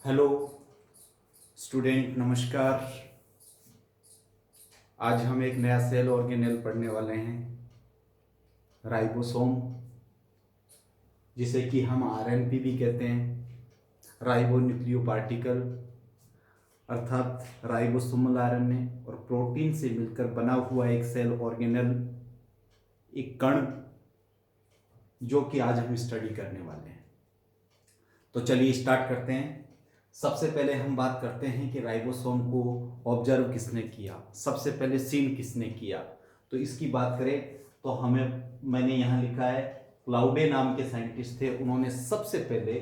Hello student, नमस्कार। आज हम एक नया सेल ऑर्गेनेल पढ़ने वाले हैं, राइबोसोम, जिसे कि हम आरएनपी भी कहते हैं, राइबो न्यूक्लियो पार्टिकल, अर्थात राइबोसोमल आरएनए और प्रोटीन से मिलकर बना हुआ एक सेल ऑर्गेनेल, एक कण, जो कि आज हम स्टडी करने वाले हैं। तो चलिए स्टार्ट करते हैं। सबसे पहले हम बात करते हैं कि राइबोसोम को ऑब्जर्व किसने किया, सबसे पहले सीन किसने किया। तो इसकी बात करें तो मैंने यहाँ लिखा है, क्लाउडे नाम के साइंटिस्ट थे, उन्होंने सबसे पहले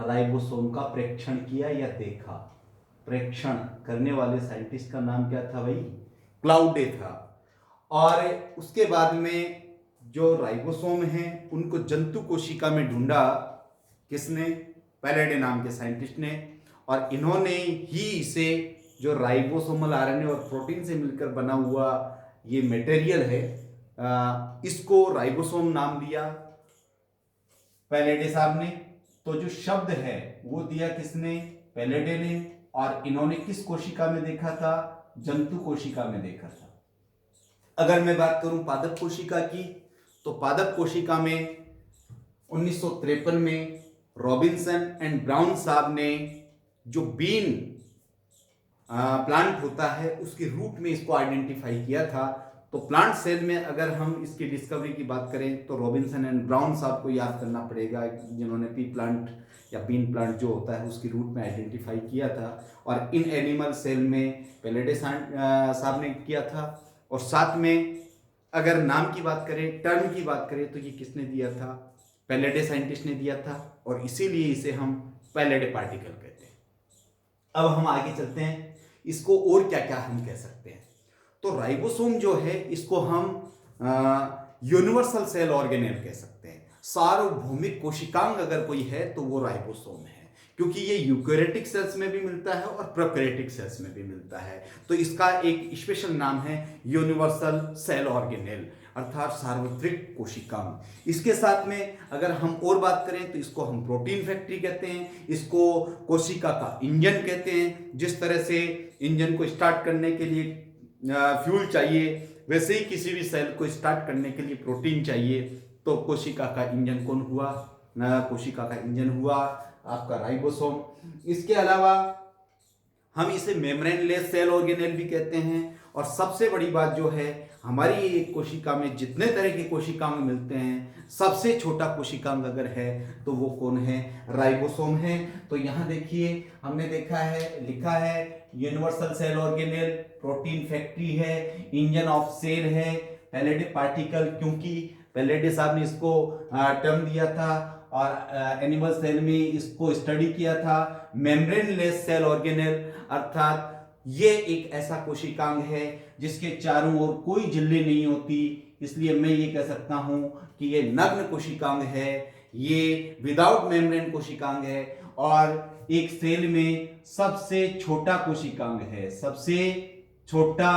राइबोसोम का प्रेक्षण किया या देखा। प्रेक्षण करने वाले साइंटिस्ट का नाम क्या था भाई? क्लाउडे था। और उसके बाद में जो राइबोसोम हैं उनको जंतु कोशिका में ढूंढा, किसने? पैलेडे नाम के साइंटिस्ट ने। और इन्होंने ही इसे, जो राइबोसोमल आरएनए और प्रोटीन से मिलकर बना हुआ ये मटेरियल है, इसको राइबोसोम नाम दिया पैलेडे साहब ने। तो जो शब्द है वो दिया किसने? पैलेडे ने। और इन्होंने किस कोशिका में देखा था? जंतु कोशिका में देखा था। अगर मैं बात करूं पादप कोशिका की, तो पादप कोशिका में 1953 में रॉबिन्सन एंड ब्राउन साहब ने जो बीन प्लांट होता है उसके रूट में इसको आइडेंटिफाई किया था। तो प्लांट सेल में अगर हम इसकी डिस्कवरी की बात करें तो रॉबिन्सन एंड ब्राउन साहब को याद करना पड़ेगा, जिन्होंने पी प्लांट या बीन प्लांट जो होता है उसकी रूट में आइडेंटिफाई किया था। और इन एनिमल सेल में पैलेडे साहब ने किया था। और साथ में अगर नाम की बात करें, टर्म की बात करें, तो ये किसने दिया था? पैलेडे साइंटिस्ट ने दिया था। और इसीलिए इसे हम पैलेडे पार्टिकल कहते हैं। अब हम आगे चलते हैं, इसको और क्या क्या हम कह सकते हैं। तो राइबोसोम जो है इसको हम यूनिवर्सल सेल ऑर्गेनेल कह सकते हैं। सार्वभौमिक कोशिकांग अगर कोई है तो वो राइबोसोम है, क्योंकि ये यूकैरियोटिक सेल्स में भी मिलता है और प्रोकैरियोटिक सेल्स में भी मिलता है। तो इसका एक स्पेशल नाम है यूनिवर्सल सेल ऑर्गेनेल, अर्थात सार्वत्रिक कोशिकांग। इसके साथ में अगर हम और बात करें तो इसको हम प्रोटीन फैक्ट्री कहते हैं, इसको कोशिका का इंजन कहते हैं। जिस तरह से इंजन को स्टार्ट करने के लिए फ्यूल चाहिए, वैसे ही किसी भी सेल को स्टार्ट करने के लिए प्रोटीन चाहिए। तो कोशिका का इंजन कौन हुआ? कोशिका का इंजन हुआ आपका राइबोसोम। इसके अलावा हम इसे मेम्ब्रेनलेस सेल ऑर्गेनेल भी कहते हैं। और सबसे बड़ी बात जो है, हमारी एक कोशिका में जितने तरह के कोशिकांग मिलते हैं, सबसे छोटा कोशिकांग अगर है तो वो कौन है? राइबोसोम है। तो यहाँ देखिए, हमने देखा है, लिखा है universal cell organelle, protein factory है, इंजन ऑफ सेल है, पैलेडे पार्टिकल, क्योंकि पैलेडे साहब ने इसको टर्म दिया था और एनिमल सेल में इसको स्टडी किया था। मेम्ब्रेनलेस सेल ऑर्गेनेल, अर्थात ये एक ऐसा कोशिकांग है जिसके चारों ओर कोई झिल्ली नहीं होती, इसलिए मैं ये कह सकता हूं कि ये नग्न कोशिकांग है, ये विदाउट मेम्ब्रेन कोशिकांग है। और एक सेल में सबसे छोटा कोशिकांग है, सबसे छोटा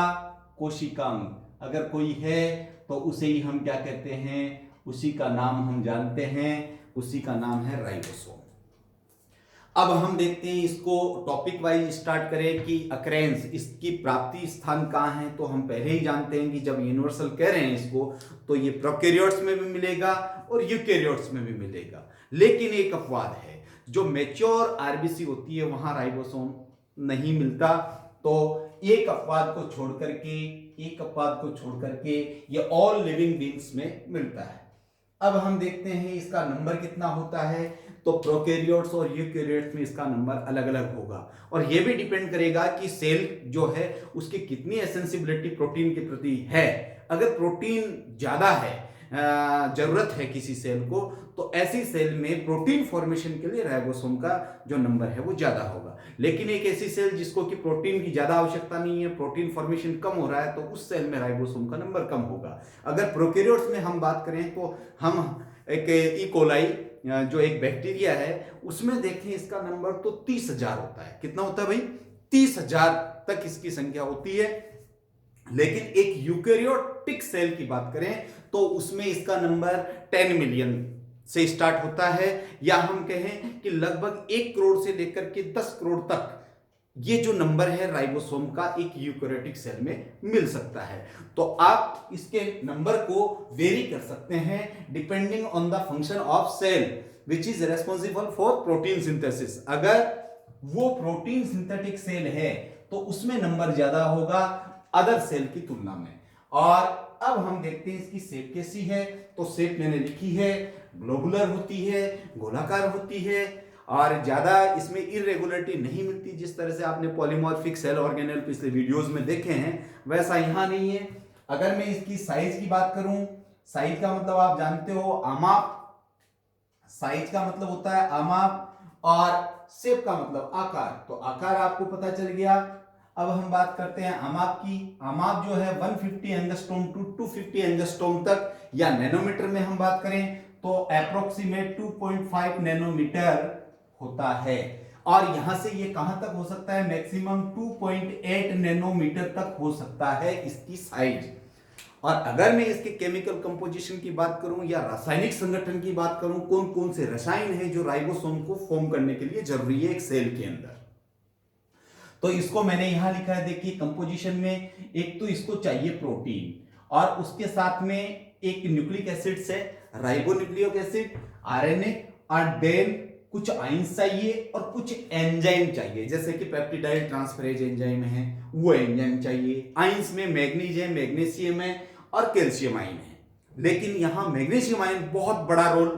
कोशिकांग अगर कोई है तो उसे ही हम क्या कहते हैं? उसी का नाम हम जानते हैं, उसी का नाम है राइबोसोम। अब हम देखते हैं, इसको टॉपिक वाइज स्टार्ट करें कि अक्रेंस, इसकी प्राप्ति स्थान कहाँ है। तो हम पहले ही जानते हैं कि जब यूनिवर्सल कह रहे हैं इसको, तो ये प्रोकैरियोट्स में भी मिलेगा और यूकैरियोट्स में भी मिलेगा। लेकिन एक अपवाद है, जो मैच्योर आरबीसी होती है वहां राइबोसोम नहीं मिलता। तो एक अपवाद को छोड़ करके ये ऑल लिविंग बींग्स में मिलता है। अब हम देखते हैं इसका नंबर कितना होता है। तो प्रोकैरियोट्स और यूकैरियोट्स में इसका नंबर अलग अलग होगा। और यह भी डिपेंड करेगा कि सेल जो है उसकी कितनी एसेंसिबिलिटी प्रोटीन के प्रति है। अगर प्रोटीन ज्यादा है, जरूरत है किसी सेल को, तो ऐसी सेल में प्रोटीन फॉर्मेशन के लिए राइबोसोम का जो नंबर है वो ज्यादा होगा। लेकिन एक ऐसी सेल जिसको कि प्रोटीन की ज्यादा आवश्यकता नहीं है, प्रोटीन फॉर्मेशन कम हो रहा है, तो उस सेल में राइबोसोम का नंबर कम होगा। अगर प्रोकैरियोट्स में हम बात करें तो हम एक ई कोलाई जो एक बैक्टीरिया है उसमें देखें, इसका नंबर तो 30,000 होता है। कितना होता है भाई? 30,000 तक इसकी संख्या होती है। लेकिन एक यूकैरियोटिक सेल की बात करें तो उसमें इसका नंबर 10 मिलियन से स्टार्ट होता है, या हम कहें कि लगभग 1 करोड़ से लेकर के 10 करोड़ तक ये जो नंबर है राइबोसोम का एक यूकेरियोटिक सेल में मिल सकता है। तो आप इसके नंबर को वेरी कर सकते हैं depending on the function of cell which is responsible for protein synthesis. अगर वो प्रोटीन सिंथेटिक सेल है तो उसमें नंबर ज्यादा होगा अदर सेल की तुलना में। और अब हम देखते हैं इसकी शेप कैसी है। तो शेप मैंने लिखी है, ग्लोबुलर होती है, गोलाकार होती है, और ज्यादा इसमें इरेगुलरिटी नहीं मिलती। जिस तरह से आपने पॉलीमॉर्फिक सेल ऑर्गेनेल पिछले वीडियोस में देखे हैं वैसा यहां नहीं है। अगर मैं इसकी साइज की बात करूं, साइज का मतलब आप जानते हो आमाप, साइज का मतलब होता है आमाप, और शेप का मतलब आकार। तो आकार आपको पता चल गया। अब हम बात करते हैं आमाप की। आमाप जो है 150 एंगस्ट्रोम टू 250 एंगस्ट्रोम तक, या नैनोमीटर में हम बात करें तो अप्रोक्सीमेट 2.5 नैनोमीटर होता है। और यहां से ये कहां तक हो सकता है, मैक्सिमम 2.8 नैनोमीटर तक हो सकता है इसकी साइज। और अगर मैं इसके केमिकल कंपोजिशन की बात करूं या रासायनिक संगठन की बात करूं, कौन कौन से रसायन हैं जो राइबोसोम को फॉर्म करने के लिए जरूरी है एक सेल के अंदर, तो इसको मैंने यहां लिखा है। देखिए कंपोजिशन में एक तो इसको चाहिए प्रोटीन, और उसके साथ में एक न्यूक्लिक एसिड है राइबोन्यूक्लिक एसिड, आरएनए, और देन कुछ आइंस चाहिए और कुछ एंजाइम चाहिए, जैसे कि पेप्टिडाइल ट्रांसफरेज एंजाइम है वो एंजाइम चाहिए। आइंस में मैग्नीज है, मैग्नीशियम है और कैल्शियम आयन है। लेकिन यहां मैग्नीशियम आयन बहुत बड़ा रोल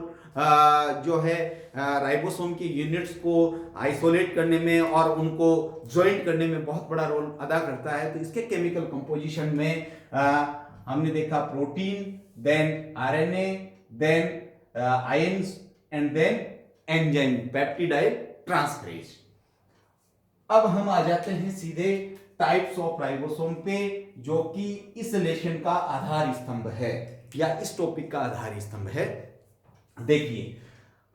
जो है राइबोसोम की यूनिट्स को आइसोलेट करने में और उनको ज्वाइंट करने में बहुत बड़ा रोल अदा करता है। तो इसके केमिकल कंपोजिशन में हमने देखा protein, then RNA, then ions, and then enzyme peptidyl transferase. अब हम आ जाते हैं सीधे टाइप्स ऑफ राइबोसोम पे, जो कि इस लेशन का आधार स्तंभ है या इस टॉपिक का आधार स्तंभ है। देखिए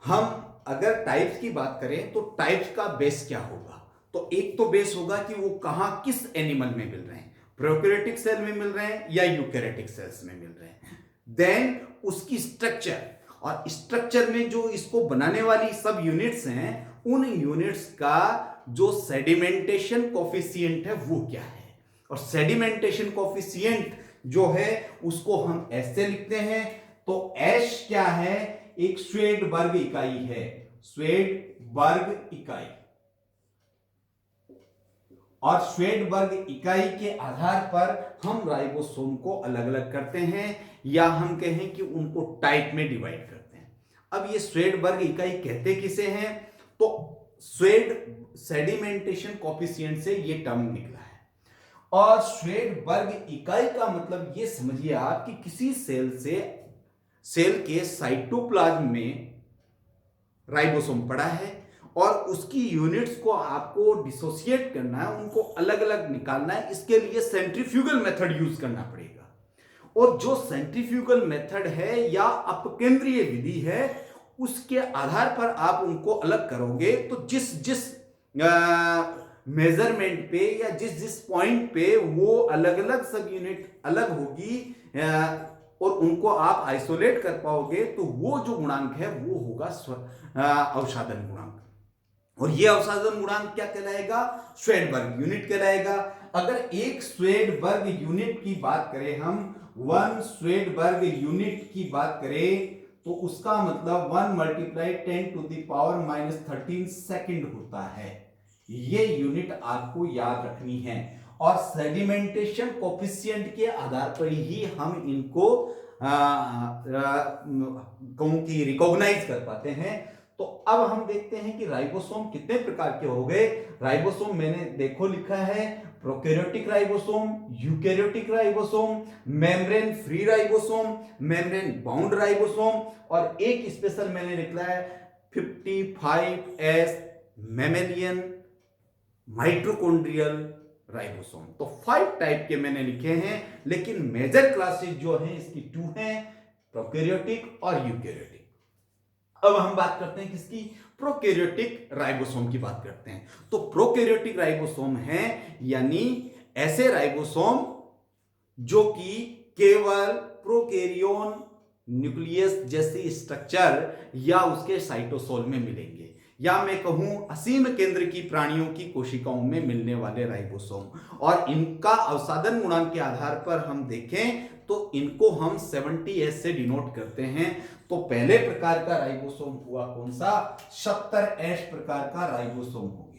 हम अगर टाइप्स की बात करें तो टाइप्स का बेस क्या होगा, तो एक तो बेस होगा कि वो कहां किस एनिमल में मिल रहे हैं, प्रोकैरियोटिक सेल में मिल रहे हैं या यूकैरियोटिक सेल्स में मिल रहे हैं। देन उसकी स्ट्रक्चर, और स्ट्रक्चर में जो इसको बनाने वाली सब यूनिट्स हैं उन यूनिट्स का जो सेडिमेंटेशन कोफिशिएंट है वो क्या है। और सेडिमेंटेशन कोफिशिएंट जो है उसको हम ऐसे लिखते हैं। तो एश क्या है, एक श्वेडबर्ग इकाई है, श्वेडबर्ग इकाई। और श्वेडबर्ग इकाई के आधार पर हम राइबोसोम को अलग अलग करते हैं, या हम कहें कि उनको टाइप में डिवाइड करते हैं। अब ये श्वेडबर्ग इकाई कहते किसे हैं, तो श्वेड सेडिमेंटेशन कोफिशिएंट से ये टर्म निकला है। और श्वेडबर्ग इकाई का मतलब ये समझिए आप कि किसी सेल के साइटोप्लाज्म में राइबोसोम पड़ा है और उसकी यूनिट्स को आपको डिसोसिएट करना है, उनको अलग अलग निकालना है। इसके लिए सेंट्रीफ्यूगल मेथड यूज करना पड़ेगा। और जो सेंट्रीफ्यूगल मेथड है या अपकेंद्रीय विधि है उसके आधार पर आप उनको अलग करोगे, तो जिस जिस मेजरमेंट पे या जिस जिस पॉइंट पे वो अलग अलग सब यूनिट अलग होगी और उनको आप आइसोलेट कर पाओगे, तो वो जो गुणांक है वो होगा अवसादन गुणांक। और ये अवसादन गुणांक क्या कहलाएगा, श्वेडबर्ग यूनिट कहलाएगा। अगर एक श्वेडबर्ग यूनिट की बात करें हम, 1 श्वेडबर्ग यूनिट की बात करें, तो उसका मतलब 1 मल्टीप्लाई 10⁻⁻13 सेकंड होता है। ये यूनिट आपको याद रखनी है। और सेडिमेंटेशन कोफिशिएंट के आधार पर ही हम इनको रिकॉग्नाइज कर पाते हैं। तो अब हम देखते हैं कि राइबोसोम कितने प्रकार के हो गए। राइबोसोम मैंने देखो लिखा है, prokaryotic ribosome, eukaryotic ribosome, membrane free ribosome, membrane bound ribosome, और एक स्पेशल मैंने लिखा है 55S मैमेलियन माइटोकॉन्ड्रियल राइबोसोम। तो 5 टाइप के मैंने लिखे हैं, लेकिन मेजर क्लासेस जो हैं इसकी 2 हैं, प्रोकैरियोटिक और यूकैरियोटिक। अब हम बात करते हैं किसकी, प्रोकैरियोटिक राइबोसोम की बात करते हैं। तो प्रोकैरियोटिक राइबोसोम है यानी ऐसे राइबोसोम जो कि केवल प्रोकैरियोन न्यूक्लियस जैसी स्ट्रक्चर या उसके साइटोसोल में मिलेंगे, या मैं कहूं असीम केंद्र की प्राणियों की कोशिकाओं में मिलने वाले राइबोसोम। और इनका अवसादन गुणांक के आधार पर हम देखें तो इनको हम 70S से डिनोट करते हैं। तो पहले प्रकार का राइबोसोम हुआ कौन सा? 70S प्रकार का राइबोसोम हो गया।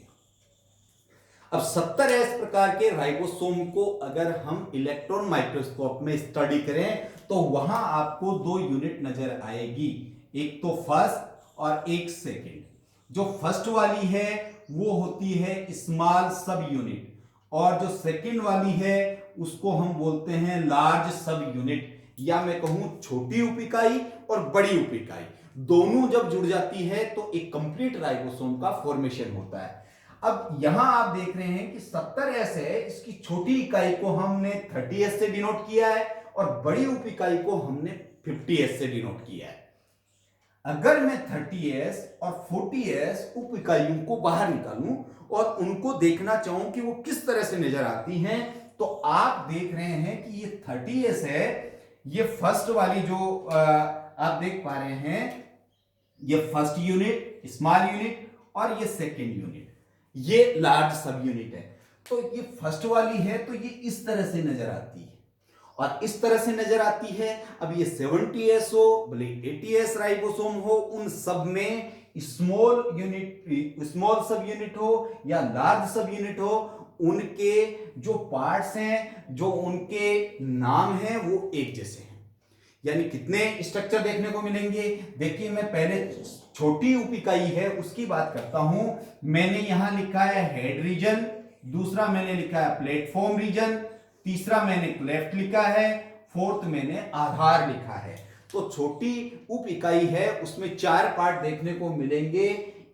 अब 70S प्रकार के राइबोसोम को अगर हम इलेक्ट्रॉन माइक्रोस्कोप में स्टडी करें तो वहां आपको दो यूनिट नजर आएगी, एक तो फर्स्ट और एक सेकेंड। जो फर्स्ट वाली है वो होती है स्मॉल सब यूनिट, और जो सेकेंड वाली है उसको हम बोलते हैं लार्ज सब यूनिट, या मैं कहूं छोटी उप इकाई और बड़ी उप इकाई। दोनों जब जुड़ जाती है तो एक कंप्लीट राइबोसोम का फॉर्मेशन होता है। अब यहां आप देख रहे हैं कि 70S है, इसकी छोटी इकाई को हमने 30S से डिनोट किया है और बड़ी उप इकाई को हमने 50S से डिनोट किया है। अगर मैं 30S और 40S उप इकाइयों को बाहर निकालूं और उनको देखना चाहूं कि वो किस तरह से नजर आती हैं, तो आप देख रहे हैं कि ये 30S है, ये फर्स्ट वाली जो आप देख पा रहे हैं, ये फर्स्ट यूनिट स्मॉल यूनिट और ये सेकेंड यूनिट, ये लार्ज सब यूनिट है। तो ये फर्स्ट वाली है तो ये इस तरह से नजर आती है और इस तरह से नजर आती है। अब ये 70S हो भले 80S राइबोसोम हो, उन सब में स्मॉल यूनिट, स्मॉल सब यूनिट हो या लार्ज सब यूनिट हो, उनके जो पार्ट्स हैं, जो उनके नाम हैं, वो एक जैसे हैं। यानी कितने स्ट्रक्चर देखने को मिलेंगे? देखिए, मैं पहले छोटी उप इकाई है उसकी बात करता हूं। मैंने यहां लिखा है हेड रीजन, दूसरा मैंने लिखा है प्लेटफॉर्म रीजन, तीसरा मैंने क्लेफ्ट लिखा है, फोर्थ मैंने आधार लिखा है। तो छोटी उप इकाई है उसमें 4 पार्ट देखने को मिलेंगे,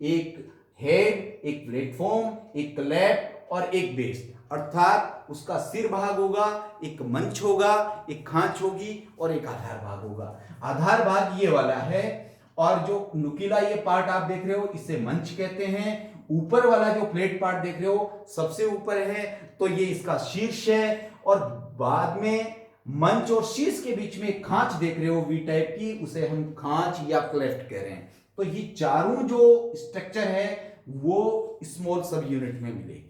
एक हेड, एक प्लेटफॉर्म, एक क्लेफ्ट और एक बेस। अर्थात उसका सिर भाग होगा, एक मंच होगा, एक खांच होगी और एक आधार भाग होगा। आधार भाग ये वाला है, और जो नुकीला ये पार्ट आप देख रहे हो इसे मंच कहते हैं। ऊपर वाला जो प्लेट पार्ट देख रहे हो सबसे ऊपर है तो ये इसका शीर्ष है, और बाद में मंच और शीर्ष के बीच में एक खांच देख रहे हो वी टाइप की, उसे हम खांच या क्लेफ्ट कह रहे हैं। तो ये चारों जो स्ट्रक्चर है वो स्मॉल सब यूनिट में मिलेगी।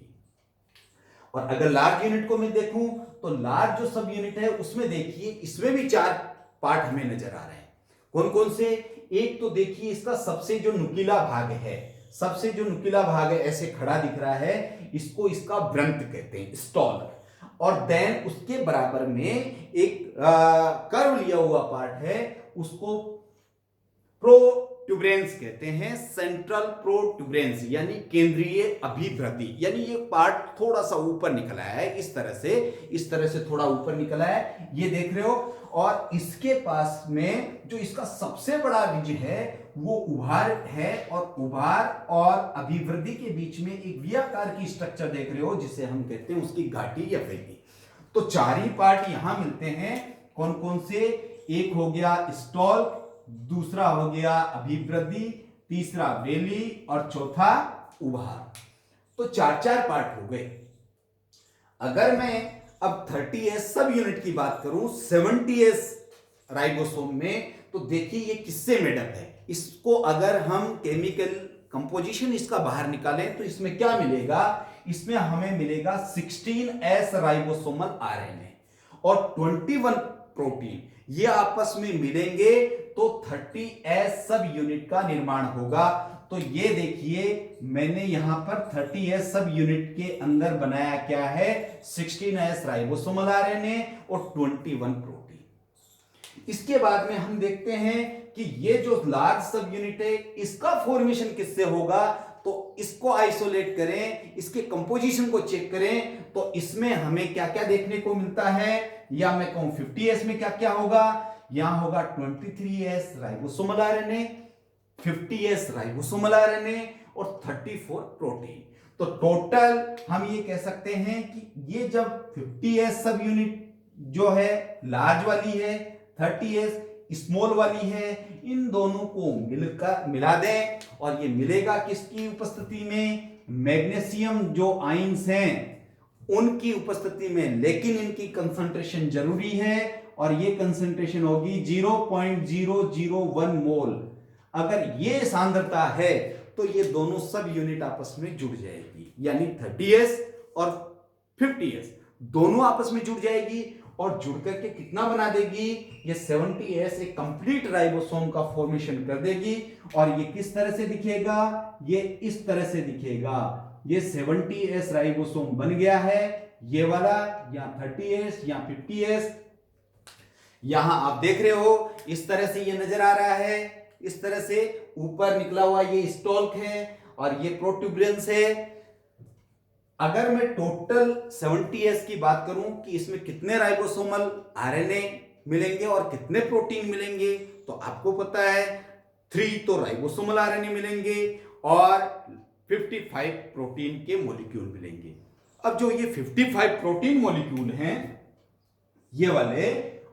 और अगर लार्ज यूनिट को मैं देखूं तो लार्ज जो सब यूनिट है उसमें देखिए इसमें भी 4 पार्ट हमें नजर आ रहे हैं। कौन कौन से? एक तो देखिए इसका सबसे जो नुकीला भाग है, सबसे जो नुकीला भाग है ऐसे खड़ा दिख रहा है, इसको इसका व्रंत कहते हैं, स्टॉल। और देन उसके बराबर में एक कर्व लिया हुआ पार्ट है, उसको प्रोट्यूबरेंस कहते हैं, सेंट्रल प्रोट्यूबरेंस यानी केंद्रीय अभिवृद्धि। यानी ये पार्ट थोड़ा सा ऊपर निकला है, इस तरह से थोड़ा ऊपर निकला है, ये देख रहे हो। और इसके पास में जो इसका सबसे बड़ा रिज है वो उभार है, और उभार और अभिवृद्धि के बीच में एक वी आकार की स्ट्रक्चर देख रहे हो जिसे हम कहते हैं उसकी घाटी या फैली। तो 4 ही पार्ट यहां मिलते हैं। कौन कौन से? एक हो गया स्टॉल, दूसरा हो गया अभिवृद्धि, तीसरा वेली और चौथा उभार। तो 4 पार्ट हो गए। अगर मैं अब 30S सब यूनिट की बात करूं 70S राइबोसोम में, तो देखिए ये किससे मेडअप है। इसको अगर हम केमिकल कंपोजिशन इसका बाहर निकालें तो इसमें क्या मिलेगा? इसमें हमें मिलेगा 16S राइबोसोमल आरएनए और 21 प्रोटीन, ये आपस में मिलेंगे तो 30S सब यूनिट का निर्माण होगा। तो ये देखिए मैंने यहां पर 30S सब यूनिट के अंदर बनाया क्या है, 16S राइबोसोमल आरएनए और 21 प्रोटीन। इसके बाद में हम देखते हैं कि ये जो लार्ज सब यूनिट है इसका फॉर्मेशन किससे होगा। तो इसको आइसोलेट करें, इसके कंपोजिशन को चेक करें, तो इसमें हमें क्या क्या देखने को मिलता है, या मैं कहूं 50S में क्या क्या होगा। यहां होगा 23S ribosomal RNA, 50S ribosomal RNA और 34 प्रोटीन। तो टोटल हम ये कह सकते हैं कि ये जब 50S सब यूनिट जो है लार्ज वाली है, 30S स्मॉल वाली है, इन दोनों को मिलकर मिला दें और ये मिलेगा किसकी उपस्थिति में? मैग्नीशियम जो आयंस हैं उनकी उपस्थिति में, लेकिन इनकी कंसंट्रेशन जरूरी है और ये कंसंट्रेशन होगी 0.001 मोल। अगर ये सांद्रता है तो ये दोनों सब यूनिट आपस में जुड़ जाएगी, यानी 30s और 50s दोनों आपस में जुड़ जाएगी और जुड़ करके कितना बना देगी, ये 70s एक कंप्लीट राइबोसोम का फॉर्मेशन कर देगी। और ये किस तरह से दिखेगा, ये इस तरह से दिखेगा। ये 70s राइबोसोम बन गया है, ये वाला, या 30s या 50s। यहां आप देख रहे हो इस तरह से ये नजर आ रहा है, इस तरह से ऊपर निकला हुआ ये स्टॉल्क है और ये प्रोट्यूबरेंस है। अगर मैं टोटल 70s की बात करूं कि इसमें कितने राइबोसोमल आरएनए मिलेंगे और कितने प्रोटीन मिलेंगे, तो आपको पता है 3 तो राइबोसोमल आरएनए मिलेंगे और 55 प्रोटीन के मॉलिक्यूल मिलेंगे। अब जो ये 55 प्रोटीन मॉलिक्यूल हैं ये वाले,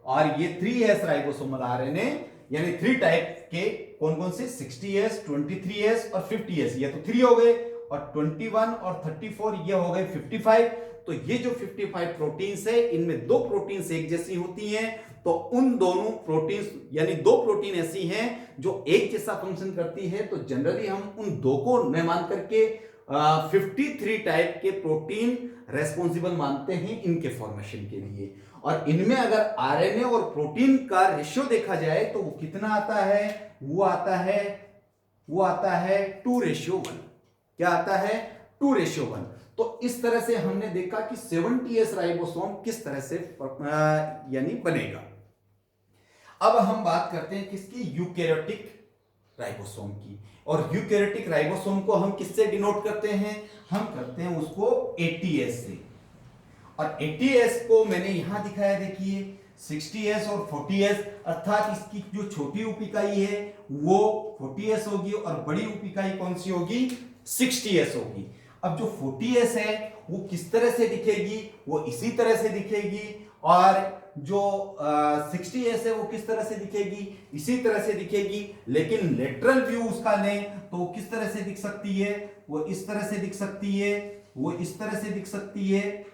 और ये 3s राइबोसोमल आरएनए, यानी 3 टाइप के कौन कौन से, 60s, 23s और 50s, ये तो 3 हो गए, और 21 और 34 ये हो गए 55। तो ये जो 55 प्रोटीन्स है इनमें 2 प्रोटीन्स एक जैसी होती हैं, तो उन दोनों प्रोटीन्स, यानी 2 प्रोटीन ऐसी हैं जो एक जैसा फंक्शन करती है, तो जनरली हम उन 2 को न मान करके 53 टाइप के प्रोटीन रेस्पॉन्सिबल मानते हैं इनके फॉर्मेशन के लिए। और इनमें अगर आरएनए और प्रोटीन का रेशियो देखा जाए तो वो कितना आता है, वो आता है 2:1। क्या आता है, 2:1। तो इस तरह से हमने देखा कि 70s राइबोसोम किस तरह से यानी बनेगा। अब हम बात करते हैं किसकी, यूकेरियोटिक राइबोसोम की। और यूकेरियोटिक राइबोसोम को हम किससे डिनोट करते हैं, हम करते हैं उसको ATS से। और ATS को मैंने यहां दिखाया, देखिए 60s और 40s, अर्थात इसकी जो छोटी उप इकाई है वो 40s होगी और बड़ी उप इकाई कौन सी होगी, 60s होगी। अब जो 40s है वो किस तरह से दिखेगी, वो इसी तरह से दिखेगी, और जो 60s है वो किस तरह से दिखेगी, इसी तरह से दिखेगी। लेकिन लेटरल व्यू उसका लें तो वो किस तरह से दिख सकती है, वो इस तरह से दिख सकती है, वो इस तरह से दिख सकती है,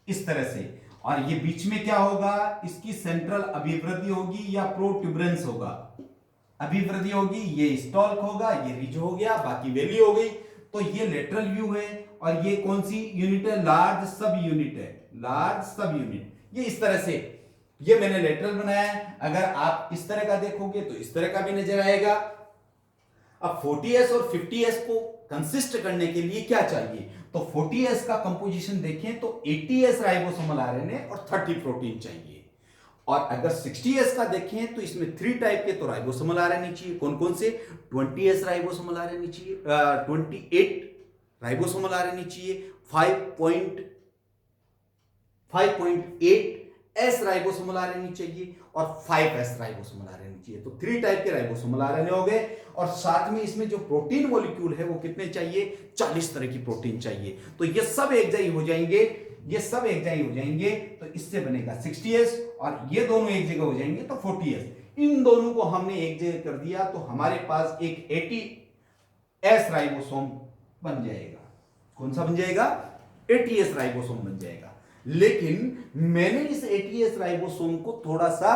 इस तरह से। और ये बीच में क्या होगा, इसकी सेंट्रल अभिवृद्धि होगी या प्रोट्यूबरेंस होगा, अभिवृद्धि होगी, ये स्टॉल्क होगा, ये रिज हो गया, बाकी वैली हो गई। तो ये लेटरल व्यू है और ये कौन सी यूनिट है, लार्ज सब यूनिट है, लार्ज सब यूनिट। ये इस तरह से, ये मैंने लेटरल बनाया है। अगर आप इस तरह का देखोगे तो इस तरह का भी नजर आएगा। अब 40s और 50s को कंसिस्ट करने के लिए क्या चाहिए, तो 40s का कंपोजिशन देखें तो 80s राइबोसोमल आरएनए और 30 प्रोटीन चाहिए। और अगर 60s का देखें तो इसमें 3 टाइप के तो राइबोसोमल आरएनए चाहिए। कौन कौन से, 20s राइबोसोमल आरएनए चाहिए, 28 राइबोसोमल आरएनए चाहिए, 5.8s राइबोसोमल आरएनए चाहिए और 5s राइबोसोमल आरएनए चाहिए। तो 3 टाइप के राइबोसोमल आरएनए हो गए। और साथ में इसमें जो प्रोटीन मॉलिक्यूल है वो कितने चाहिए, 40 तरह की प्रोटीन चाहिए। तो ये सब एक जगह हो जाएंगे, ये सब एक जगह हो जाएंगे, तो इससे बनेगा 60s, और ये दोनों एक जगह हो जाएंगे तो 40s। इन दोनों को हमने एक जगह कर दिया तो हमारे पास एक 80s राइबोसोम बन जाएगा। कौन सा बन जाएगा, 80s राइबोसोम बन जाएगा। लेकिन मैंने इस 80s राइबोसोम को थोड़ा सा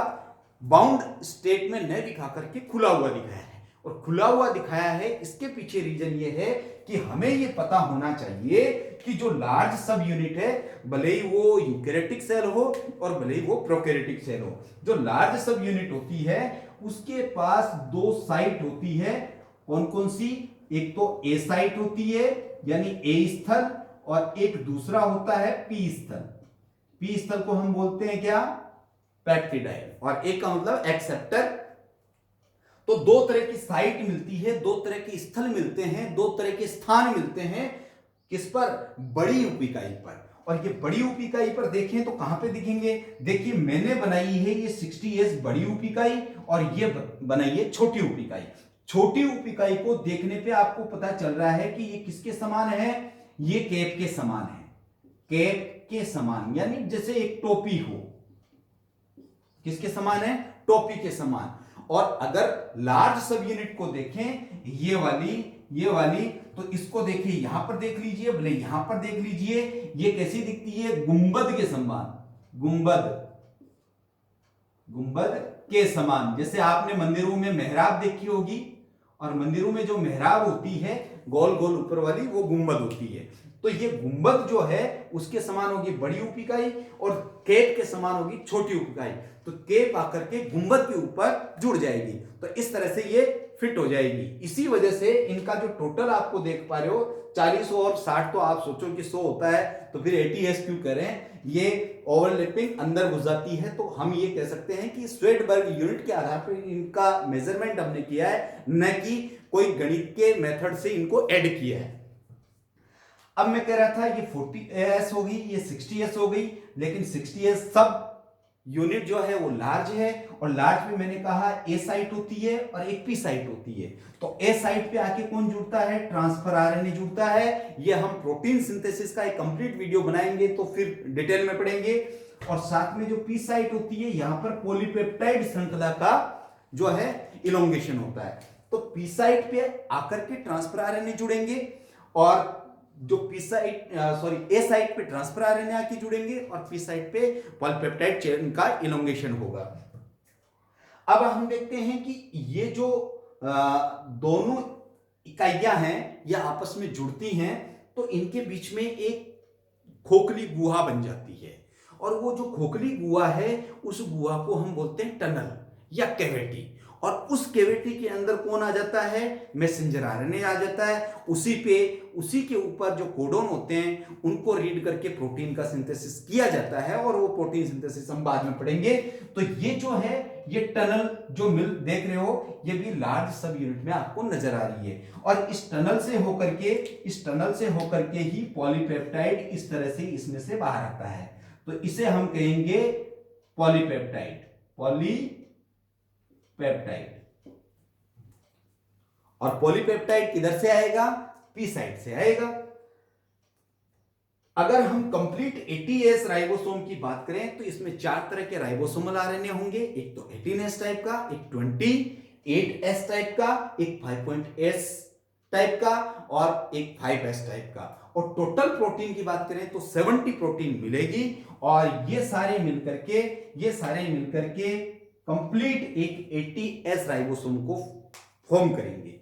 बाउंड स्टेट में न दिखा करके खुला हुआ दिखाया है। और खुला हुआ दिखाया है, इसके पीछे रीजन ये है कि हमें ये पता होना चाहिए कि जो लार्ज सब यूनिट है, भले ही वो यूकेरियोटिक सेल हो और भले ही वो प्रोकैरियोटिक सेल हो, जो लार्ज सब यूनिट होती है उसके पास 2 साइट होती है। कौन कौन सी, एक तो ए साइट होती है यानी ए स्थल, और एक दूसरा होता है पी स्थल। पी स्थल को हम बोलते हैं क्या, पेप्टिडाइल, और एक का मतलब एक्सेप्टर। तो 2 तरह की साइट मिलती है, 2 तरह के स्थल मिलते हैं, 2 तरह के स्थान मिलते हैं। किस पर, बड़ी उप इकाई पर। और ये बड़ी उप इकाई पर देखें तो कहां पे दिखेंगे, देखिए मैंने बनाई है ये 60s बड़ी उप इकाई और ये बनाई है छोटी उप इकाई। छोटी उप इकाई को देखने पे आपको पता चल रहा है कि ये किसके समान है, ये कैप के समान है, कैप के समान, यानी जैसे एक टोपी हो। किसके समान है, टोपी के समान। और अगर लार्ज सब यूनिट को देखें, ये वाली, तो इसको देखिए, यहां पर देख लीजिए, भले यहां पर देख लीजिए, ये कैसी दिखती है, गुंबद के समान, गुंबद। गुंबद के समान। जैसे आपने मंदिरों में मेहराब देखी होगी, और मंदिरों में जो मेहराब होती है गोल गोल ऊपर वाली, वो गुंबद होती है। तो ये गुंबद जो है उसके समान होगी बड़ी उपिकाई, और केप के समान होगी छोटी उपिकाई। तो केप आकर के गुंबद के ऊपर जुड़ जाएगी, तो इस तरह से ये फिट हो जाएगी। इसी वजह से इनका जो टोटल आपको देख पा रहे हो 40 और 60, तो आप सोचो कि 100 होता है, तो फिर 80s क्यों करें, ये ओवरलैपिंग अंदर घुस जाती है। तो हम ये कह सकते हैं कि स्वेडबर्ग यूनिट के आधार पर इनका मेजरमेंट हमने किया है, न कि कोई गणित के मेथड से इनको ऐड किया है। अब मैं कह रहा था ये 40s होगी, ये 60s हो गई, लेकिन 60s सब यूनिट जो है वो लार्ज है, और लार्ज में मैंने कहा ए साइट होती है और एक पी साइट होती है। तो ए साइट पे आके कौन जुड़ता है, ट्रांसफर आरएनए जुड़ता है। ये हम प्रोटीन सिंथेसिस का एक कंप्लीट वीडियो बनाएंगे तो फिर डिटेल में पढ़ेंगे। और साथ में जो पी साइट होती है, यहां पर पॉलीपेप्टाइड श्रृंखला का जो है इलोंगेशन होता है। तो पी साइट पे आकर के ट्रांसफर आरएनए जुड़ेंगे, और जो पी साइट ए साइट पे ट्रांसफर आरएनए आके जुड़ेंगे, और पी साइट पे पॉलीपेप्टाइड चेन का इलोंगेशन होगा। अब हम देखते हैं कि ये जो दोनों इकाइयां हैं ये आपस में जुड़ती हैं, तो इनके बीच में एक खोखली गुहा बन जाती है, और वो जो खोखली गुहा है उस गुहा को हम बोलते हैं टनल या कैविटी। और उस कैविटी के अंदर कौन आ जाता है, मैसेंजर आरएनए आ जाता है। उसी के ऊपर जो कोडोन होते हैं उनको रीड करके प्रोटीन का सिंथेसिस किया जाता है, और वो प्रोटीन सिंथेसिस हम बाद में पढ़ेंगे। तो ये जो है ये टनल जो मिल देख रहे हो, ये भी लार्ज सब यूनिट में आपको नजर आ रही है। और इस टनल से होकर के ही पॉलीपेप्टाइड इस तरह से इसमें से बाहर आता है। तो इसे हम कहेंगे पॉलीपेप्टाइड। और पॉलीपेप्टाइड किधर से आएगा, पी साइड से आएगा। अगर हम कंप्लीट 80S राइबोसोम की बात करें तो इसमें 4 तरह के राइबोसोमल आरएनए होंगे। एक तो 18S टाइप का, एक 28S टाइप का, एक 5.S टाइप का, और एक 5S टाइप का। और टोटल प्रोटीन की बात करें तो 70 प्रोटीन मिलेगी, और ये सारे मिलकर के कंप्लीट एक 80S राइबोसोम को फॉर्म करेंगे।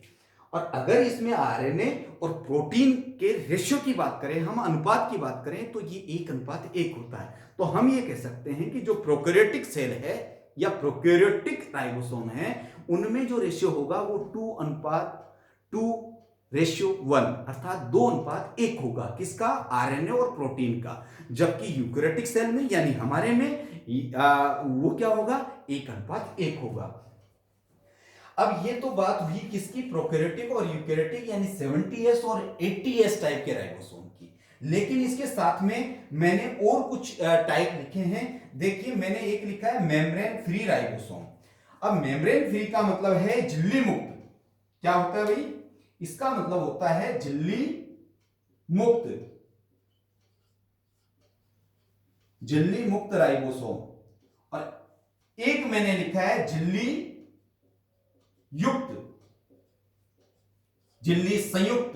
और अगर इसमें आरएनए और प्रोटीन के रेशियो की बात करें, हम अनुपात की बात करें, तो ये 1:1 होता है। तो हम ये कह सकते हैं कि जो प्रोकैरियोटिक सेल है या प्रोकैरियोटिक राइबोसोम है, उनमें जो रेशियो होगा वो 2:2:1 अर्थात 2:1 होगा। किसका, आरएनए और प्रोटीन का। जबकि यूकैरियोटिक सेल में यानी हमारे में वो क्या होगा, 1:1 होगा। अब ये तो बात हुई किसकी, प्रोकैरियोटिक और यूकैरियोटिक यानी 70S और 80S टाइप के राइबोसोम की। लेकिन इसके साथ में मैंने और कुछ टाइप लिखे हैं। देखिए मैंने एक लिखा है मेम्ब्रेन फ्री राइबोसोम। अब मेम्ब्रेन फ्री का मतलब है झिल्ली मुक्त। क्या होता है भाई, इसका मतलब होता है झिल्ली मुक्त राइबोसोम। और एक मैंने लिखा है झिल्ली संयुक्त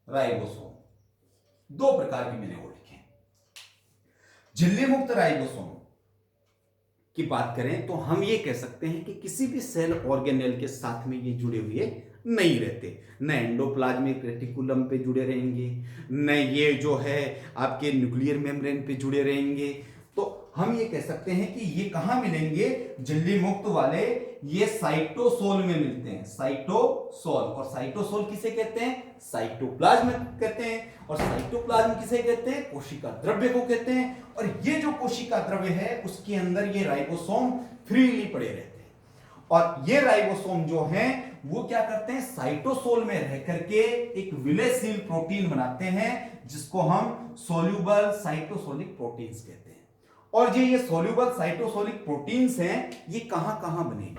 राइबोसोम। 2 प्रकार के मैंने और लिखे हैं। झिल्ली मुक्त राइबोसोम की बात करें तो हम ये कह सकते हैं कि किसी भी सेल ऑर्गेनेल के साथ में ये जुड़े हुए नहीं रहते। न एंडोप्लाज्मिक रेटिकुलम पे जुड़े रहेंगे, न ये जो है आपके न्यूक्लियर मेम्ब्रेन पे जुड़े रहेंगे। तो हम ये कह सकते हैं कि ये कहां मिलेंगे, झिल्ली मुक्त वाले ये साइटोसोल में मिलते हैं। साइटोसोल, और साइटोसोल किसे कहते हैं, साइटोप्लाज्म कहते हैं। और साइटोप्लाज्म किसे कहते हैं, कोशिका द्रव्य को कहते हैं। और ये जो कोशिका द्रव्य है उसके अंदर ये राइबोसोम फ्रीली पड़े रहते हैं। और ये राइबोसोम जो हैं वो क्या करते हैं, साइटोसोल में रह करके एक विलयशील प्रोटीन बनाते हैं, जिसको हम सोल्यूबल साइटोसोलिक प्रोटीन्स कहते हैं। और ये सोल्यूबल साइटोसोलिक प्रोटीन्स हैं, ये कहां बनेगी,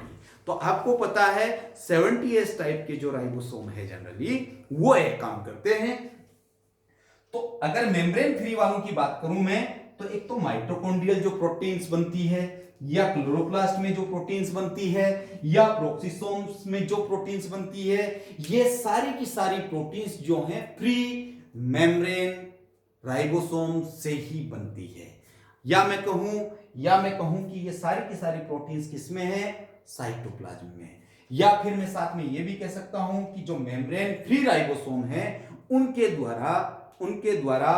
तो आपको पता है 70S टाइप के जो राइबोसोम है जनरली वो एक काम करते हैं। तो अगर मेम्ब्रेन फ्री वालों की बात करूं मैं, तो एक तो माइटोकॉन्ड्रियल जो प्रोटीन्स बनती है, या क्लोरोप्लास्ट में जो प्रोटीन्स बनती है, या प्रोक्सिसोम्स में जो प्रोटीन्स बनती है, ये सारी की सारी प्रोटीन्स जो हैं फ्री मेम्ब्रेन राइबोसोम से ही बनती है। या मैं कहूं कि ये सारी की सारी प्रोटीन्स किसमें है, साइटोप्लाज्म में है। या फिर मैं साथ में ये भी कह सकता हूं कि जो मेम्ब्रेन फ्री राइबोसोम है उनके द्वारा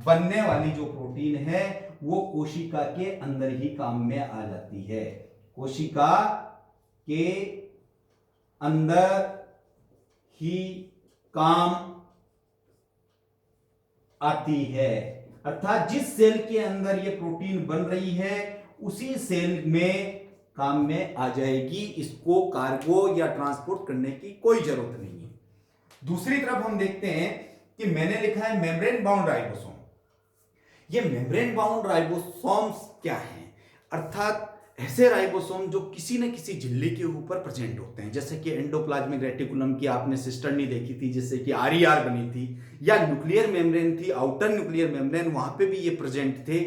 बनने वाली जो प्रोटीन है वो कोशिका के अंदर ही काम में आ जाती है, कोशिका के अंदर ही काम आती है। अर्थात जिस सेल के अंदर ये प्रोटीन बन रही है उसी सेल में काम में आ जाएगी, इसको कार्गो या ट्रांसपोर्ट करने की कोई जरूरत नहीं है। दूसरी तरफ हम देखते हैं कि मैंने लिखा है मेम्ब्रेन बाउंड राइबोसोम। ये मेम्ब्रेन बाउंड राइबोसोम्स क्या हैं? अर्थात ऐसे राइबोसोम जो किसी न किसी झिल्ली के ऊपर प्रेजेंट होते हैं, जैसे कि एंडोप्लाज्मिक रेटिकुलम की आपने सिस्टरनी देखी थी जिससे कि आरईआर बनी थी, या न्यूक्लियर मेम्ब्रेन थी, आउटर न्यूक्लियर मेम्ब्रेन, वहां पे भी ये प्रेजेंट थे।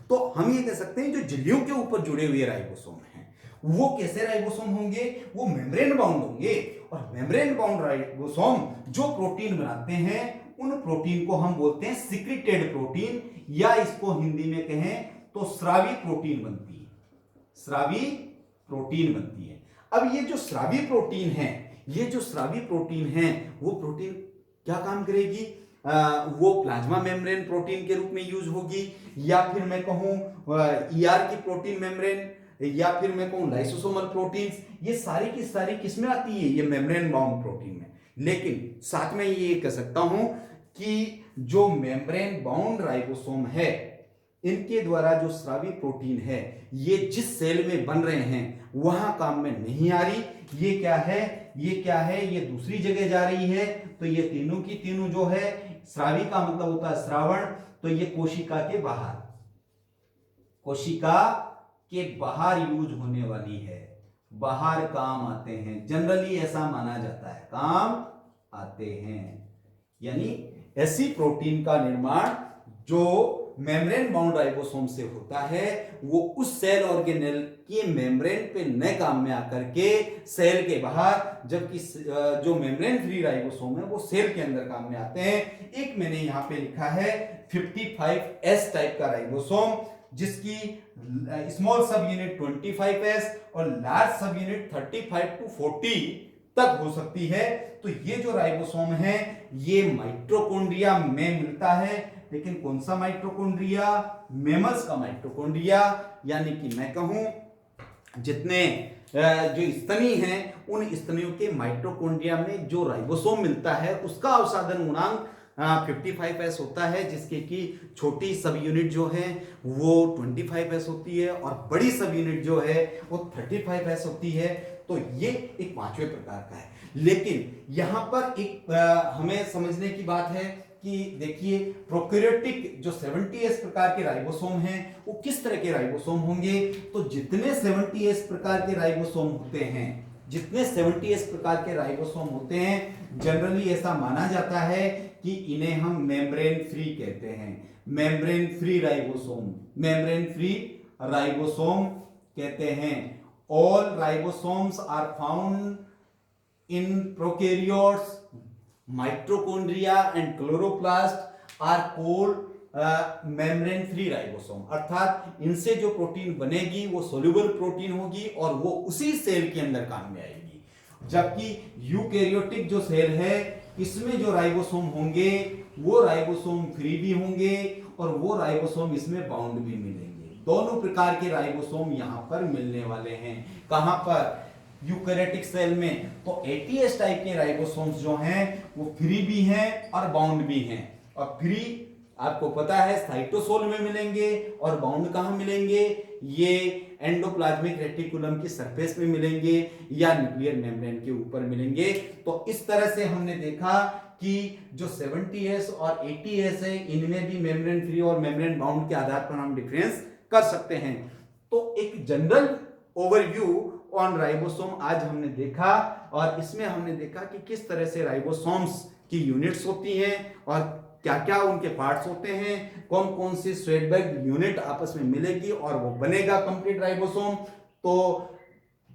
तो हम ये कह सकते हैं जो झिल्लियों के ऊपर जुड़े हुए राइबोसोम हैं वो कैसे राइबोसोम होंगे, वो मेम्ब्रेन बाउंड होंगे। और मेम्ब्रेन बाउंड राइबोसोम जो प्रोटीन बनाते हैं उन प्रोटीन को हम बोलते हैं सिक्रिटेड प्रोटीन, या इसको हिंदी में कहें तो स्रावी प्रोटीन बनती है, स्रावी प्रोटीन बनती है। अब ये जो स्रावी प्रोटीन है, वो प्रोटीन क्या काम करेगी? वो प्लाज्मा मेम्ब्रेन प्रोटीन के रूप में यूज होगी, या फिर मैं कहूं ईआर की प्रोटीन मेम्ब्रेन, या फिर मैं कहूं लाइसोसोमल प्रोटीन्स, ये सारी की सारी किसमें आती है? ये मेम्ब्रेन बाउंड प्रोटीन में। लेकिन साथ में ये कह सकता हूं कि जो मेम्ब्रेन बाउंड राइबोसोम है इनके द्वारा जो स्रावी प्रोटीन है ये जिस सेल में बन रहे हैं वहां काम में नहीं आ रही। ये क्या है? ये दूसरी जगह जा रही है। तो ये तीनों की तीनों जो है, स्रावी का मतलब होता है श्रावण, तो ये कोशिका के बाहर यूज होने वाली है, बाहर काम आते हैं। जनरली ऐसा माना जाता है, काम आते हैं। यानी ऐसी प्रोटीन का निर्माण जो मेम्ब्रेन बाउंड राइबोसोम से होता है वो उस सेल ऑर्गेनेल के मेम्ब्रेन पे नए काम में आकर के सेल के बाहर, जबकि जो मेम्ब्रेन फ्री राइबोसोम है वो सेल के अंदर काम में आते हैं। एक मैंने यहां पे लिखा है 55S टाइप का राइबोसोम, जिसकी स्मॉल सब यूनिट 25S और लार्ज सब यूनिट 35 to 40 तक हो सकती है। तो ये जो राइबोसोम है ये माइटोकॉन्ड्रिया में मिलता है, लेकिन कौन सा माइटोकॉन्ड्रिया? मेमल्स का माइटोकॉन्ड्रिया। यानी कि मैं कहूं जितने जो स्तनी हैं उन स्तनियों के माइटोकॉन्ड्रिया में जो राइबोसोम मिलता है उसका अवसादन गुणांक 55S होता है, जिसके कि छोटी सब यूनिट जो है वो 25S होती है और बड़ी सब यूनिट जो है वो 35S होती है। तो ये एक पांचवें प्रकार का है। लेकिन यहां पर एक हमें समझने की बात है कि देखिए प्रोकैरियोटिक जो 70S प्रकार के राइबोसोम हैं वो किस तरह के राइबोसोम होंगे? तो जितने 70S प्रकार के राइबोसोम होते हैं जनरली ऐसा माना जाता है कि इन्हें हम मेम्ब्रेन फ्री कहते हैं, मेम्ब्रेन फ्री राइबोसोम कहते हैं। All ribosomes are found in prokaryotes, mitochondria and chloroplast are called membrane free ribosome. अर्थात इनसे जो प्रोटीन बनेगी वो सोल्यूबल प्रोटीन होगी और वो उसी सेल के अंदर काम में आएगी। जबकि यूकैरियोटिक जो सेल है इसमें जो राइबोसोम होंगे वो राइबोसोम फ्री भी होंगे और वो राइबोसोम इसमें बाउंड भी मिलेंगे। दोनों प्रकार के राइबोसोम यहां पर मिलने वाले हैं। कहां पर? यूकैरियोटिक सेल में। तो 80S टाइप के राइबोसोम्स जो हैं वो फ्री भी हैं और बाउंड भी हैं। और फ्री आपको पता है साइटोसोल में मिलेंगे और बाउंड कहां मिलेंगे? ये एंडोप्लाज्मिक रेटिकुलम की सरफेस में मिलेंगे या न्यूक्लियर मेम्ब्रेन के ऊपर मिलेंगे। तो इस तरह से हमने देखा कि जो 70S और 80S है इनमें भी मेम्ब्रेन फ्री और मेम्ब्रेन बाउंड के आधार पर हम डिफरेंस कर सकते हैं। तो एक जनरल ओवरव्यू ऑन राइबोसोम आज हमने देखा और इसमें हमने देखा कि किस तरह से राइबोसोम्स की यूनिट्स होती हैं और क्या क्या उनके पार्ट्स होते हैं, कौन कौन सी स्वेडबर्ग यूनिट आपस में मिलेगी और वो बनेगा कंप्लीट राइबोसोम। तो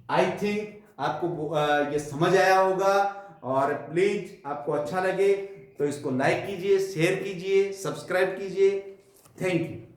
आई थिंक आपको ये समझ आया होगा और प्लीज आपको अच्छा लगे तो इसको लाइक कीजिए, शेयर कीजिए, सब्सक्राइब कीजिए। Thank you.